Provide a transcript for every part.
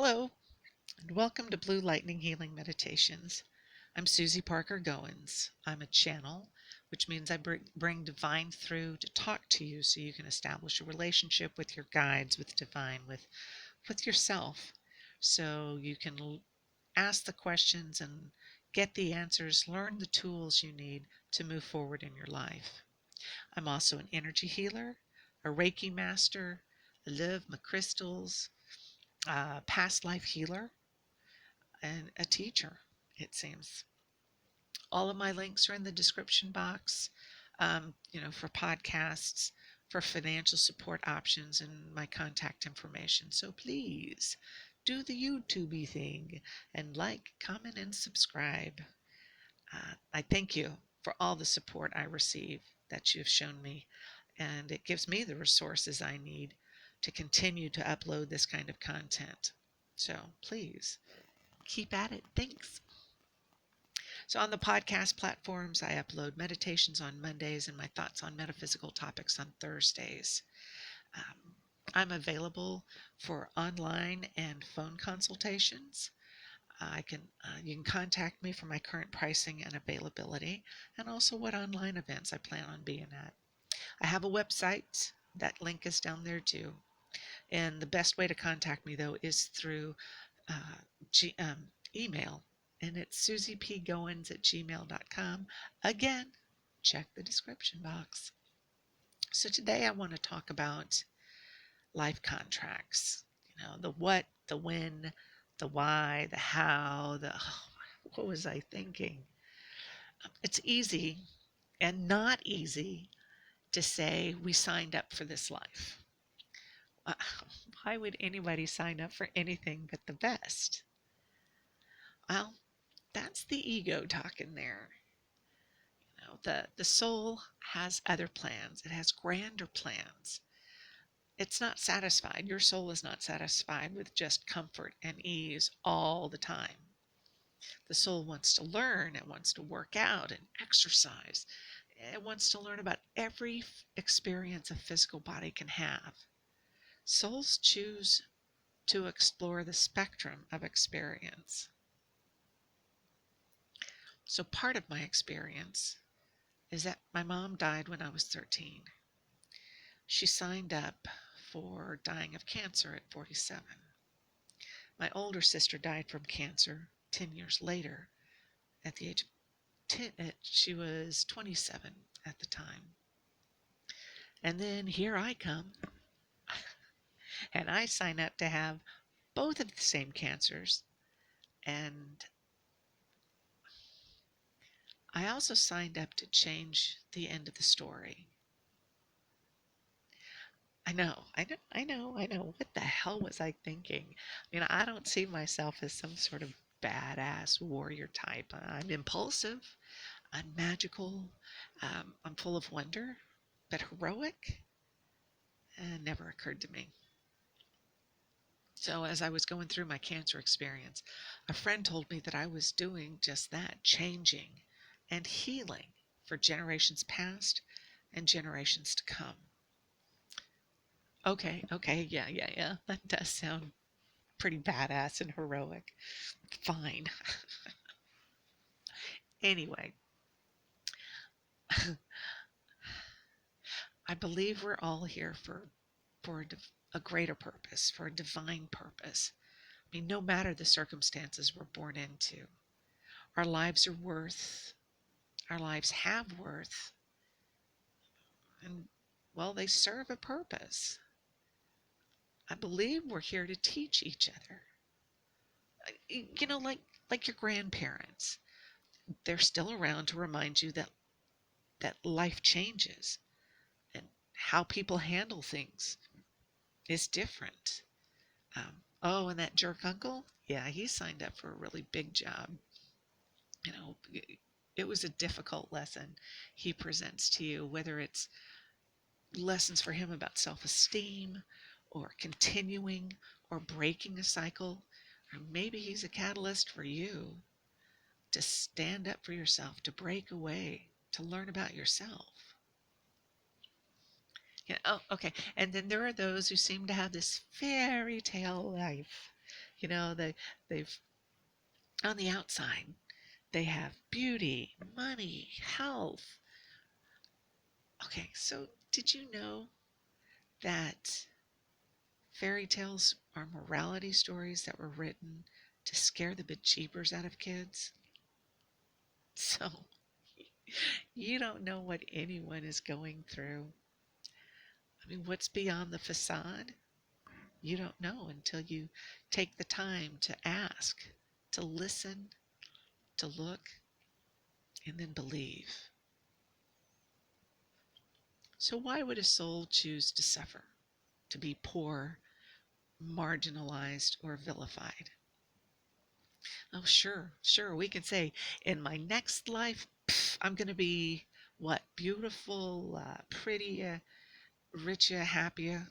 Hello, and welcome to Blue Lightning Healing Meditations. I'm Susy Parker Goins. I'm a channel, which means I bring divine through to talk to you so you can establish a relationship with your guides, with divine, with yourself, so you can ask the questions and get the answers, learn the tools you need to move forward in your life. I'm also an energy healer, a Reiki master, I love my crystals, a past life healer, and a teacher, it seems. All of my links are in the description box, for podcasts, for financial support options, and my contact information. So please do the YouTubey thing and like, comment, and subscribe. I thank you for all the support I receive that you've shown me, and it gives me the resources I need to continue to upload this kind of content. So please keep at it. Thanks. So on the podcast platforms, I upload meditations on Mondays and my thoughts on metaphysical topics on Thursdays. Um, I'm available for online and phone consultations. You can contact me for my current pricing and availability, and also what online events I plan on being at. I have a website. That link is down there too. And the best way to contact me though is through uh, G, email, and it's susypgoins@gmail.com. Again, check the description box. So today I want to talk about life contracts. The what, the when, the why, the how, what was I thinking? It's easy and not easy to say we signed up for this life. Uh, why would anybody sign up for anything but the best? Well, that's the ego talking there. The soul has other plans. It has grander plans. It's not satisfied. Your soul is not satisfied with just comfort and ease all the time. The soul wants to learn. It wants to work out and exercise. It wants to learn about every experience a physical body can have. Souls choose to explore the spectrum of experience. So part of my experience is that my mom died when I was 13. She signed up for dying of cancer at 47. My older sister died from cancer 10 years later at the age of 10. She was 27 at the time. And then here I come, and I sign up to have both of the same cancers. And I also signed up to change the end of the story. I know. What the hell was I thinking? I don't see myself as some sort of badass warrior type. I'm impulsive, I'm magical, I'm full of wonder, but heroic never occurred to me. So, as I was going through my cancer experience, a friend told me that I was doing just that, changing and healing for generations past and generations to come. Okay, yeah. That does sound pretty badass and heroic. Fine. Anyway, I believe we're all here for a greater purpose, for a divine purpose. No matter the circumstances we're born into, our lives are worth, our lives have worth, and well, they serve a purpose. I believe we're here to teach each other. Like your grandparents. They're still around to remind you that life changes and how people handle things is different. Oh, and that jerk uncle? Yeah, he signed up for a really big job. You know, it was a difficult lesson he presents to you, whether it's lessons for him about self-esteem or continuing or breaking a cycle, or maybe he's a catalyst for you to stand up for yourself, to break away, to learn about yourself. Oh, okay. And then there are those who seem to have this fairy tale life. They've on the outside, they have beauty, money, health. Okay, so did you know that fairy tales are morality stories that were written to scare the bejeebers out of kids? So you don't know what anyone is going through. I mean, what's beyond the facade? You don't know until you take the time to ask, to listen, to look, and then believe. So, why would a soul choose to suffer, to be poor, marginalized, or vilified? Oh, sure, we can say, in my next life, I'm going to be what? Beautiful, pretty, rich, happy. Of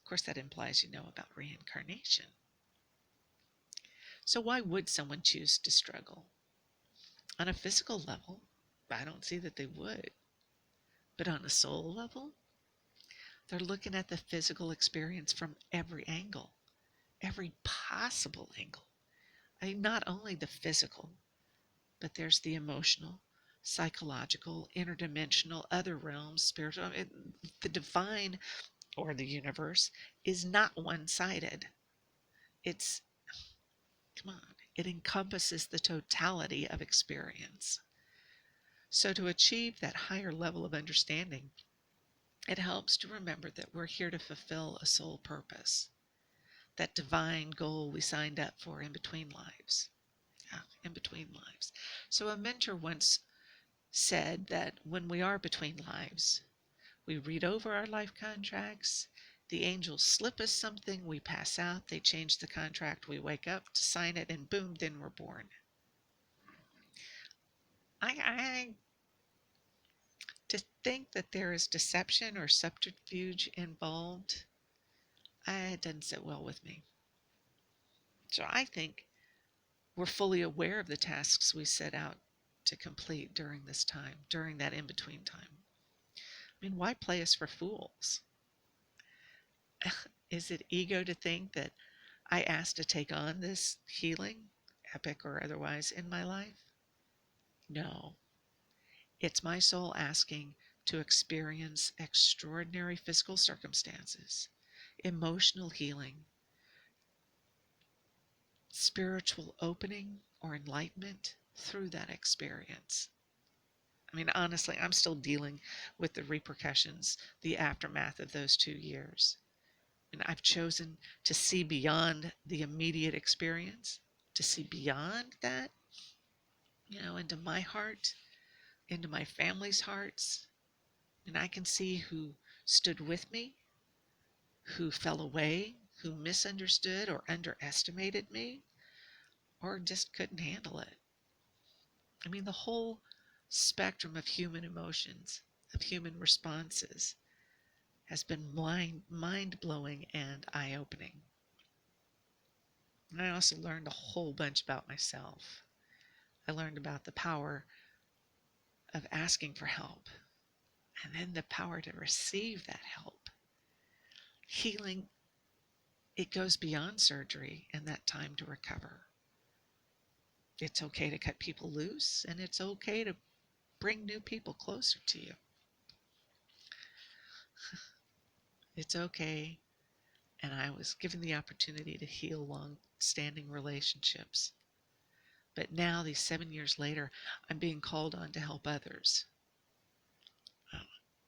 course, that implies you know about reincarnation. So, why would someone choose to struggle? On a physical level, I don't see that they would. But on a soul level, they're looking at the physical experience from every angle, every possible angle. I mean, not only the physical, but there's the emotional, psychological, interdimensional, other realms, spiritual. The divine or the universe is not one sided. It's, come on, it encompasses the totality of experience. So, to achieve that higher level of understanding, it helps to remember that we're here to fulfill a soul purpose, that divine goal we signed up for in between lives. Yeah, in between lives. So, a mentor once said that when we are between lives, we read over our life contracts, the angels slip us something, we pass out, they change the contract, we wake up to sign it, and boom, then we're born. I To think that there is deception or subterfuge involved, it doesn't sit well with me. So I think we're fully aware of the tasks we set out to complete during this time, during that in between time. I mean, why play us for fools? Is it ego to think that I asked to take on this healing, epic or otherwise, in my life? No. It's my soul asking to experience extraordinary physical circumstances, emotional healing, spiritual opening or enlightenment through that experience. I mean, honestly, I'm still dealing with the repercussions, the aftermath of those 2 years. And I've chosen to see beyond the immediate experience, to see beyond that, into my heart, into my family's hearts. And I can see who stood with me, who fell away, who misunderstood or underestimated me, or just couldn't handle it. I mean, the whole spectrum of human emotions, of human responses, has been mind-blowing and eye-opening. And I also learned a whole bunch about myself. I learned about the power of asking for help, and then the power to receive that help. Healing, it goes beyond surgery and that time to recover. It's okay to cut people loose, and it's okay to bring new people closer to you. It's okay. And I was given the opportunity to heal long-standing relationships. But now, these 7 years later, I'm being called on to help others.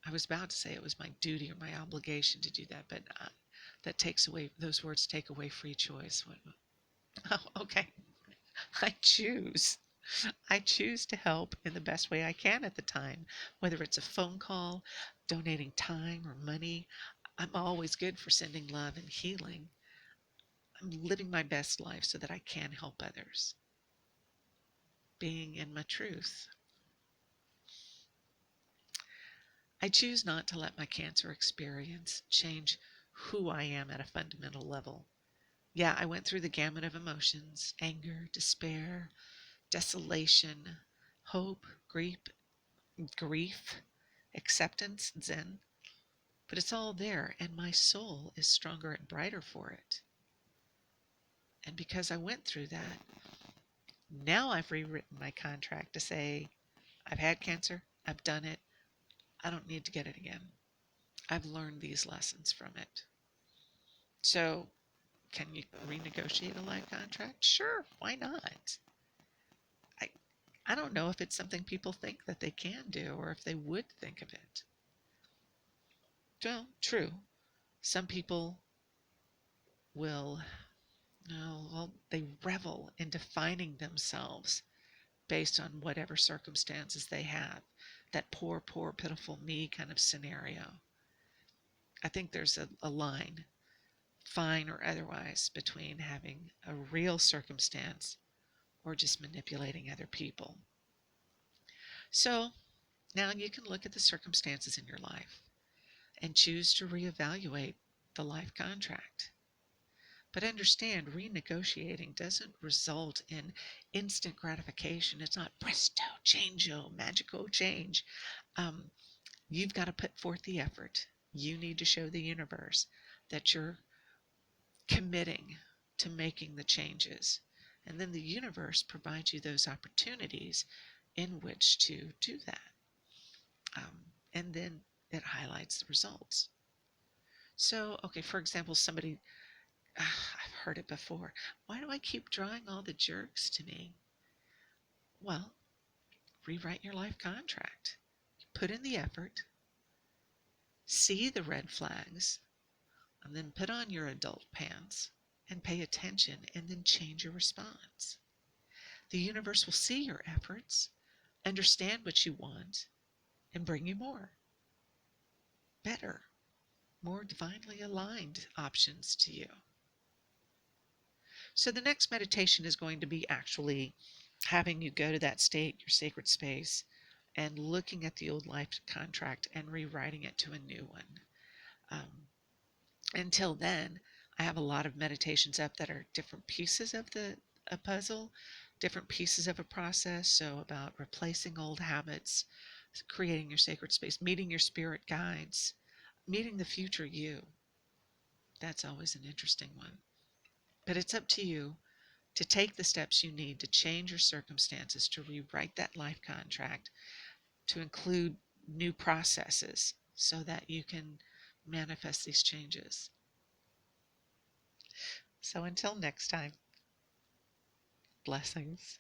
I was about to say it was my duty or my obligation to do that, but that takes away, those words take away free choice. Oh, okay. I choose. I choose to help in the best way I can at the time, whether it's a phone call, donating time or money. I'm always good for sending love and healing. I'm living my best life so that I can help others. Being in my truth. I choose not to let my cancer experience change who I am at a fundamental level. Yeah, I went through the gamut of emotions: anger, despair, desolation, hope, grief, acceptance, zen. But it's all there, and my soul is stronger and brighter for it. And because I went through that, now I've rewritten my contract to say, I've had cancer, I've done it, I don't need to get it again. I've learned these lessons from it. So, can you renegotiate a life contract? Sure, why not? I, I don't know if it's something people think that they can do or if they would think of it. Well, true. Some people will, no, well, they revel in defining themselves based on whatever circumstances they have. That poor, poor, pitiful me kind of scenario. I think there's a line, fine or otherwise, between having a real circumstance or just manipulating other people. So now you can look at the circumstances in your life and choose to reevaluate the life contract. But understand, renegotiating doesn't result in instant gratification. It's not presto, changeo, magico change. Um, you've got to put forth the effort. You need to show the universe that you're committing to making the changes. And then the universe provides you those opportunities in which to do that. And then it highlights the results. So, okay, for example, somebody, I've heard it before. Why do I keep drawing all the jerks to me? Well, rewrite your life contract. Put in the effort, see the red flags, and then put on your adult pants and pay attention and then change your response. The universe will see your efforts, understand what you want, and bring you more, better, more divinely aligned options to you. So the next meditation is going to be actually having you go to that state, your sacred space, and looking at the old life contract and rewriting it to a new one. Until then, I have a lot of meditations up that are different pieces of a puzzle, different pieces of a process. So about replacing old habits, creating your sacred space, meeting your spirit guides, meeting the future you. That's always an interesting one. But it's up to you to take the steps you need to change your circumstances, to rewrite that life contract, to include new processes so that you can manifest these changes. So until next time, blessings.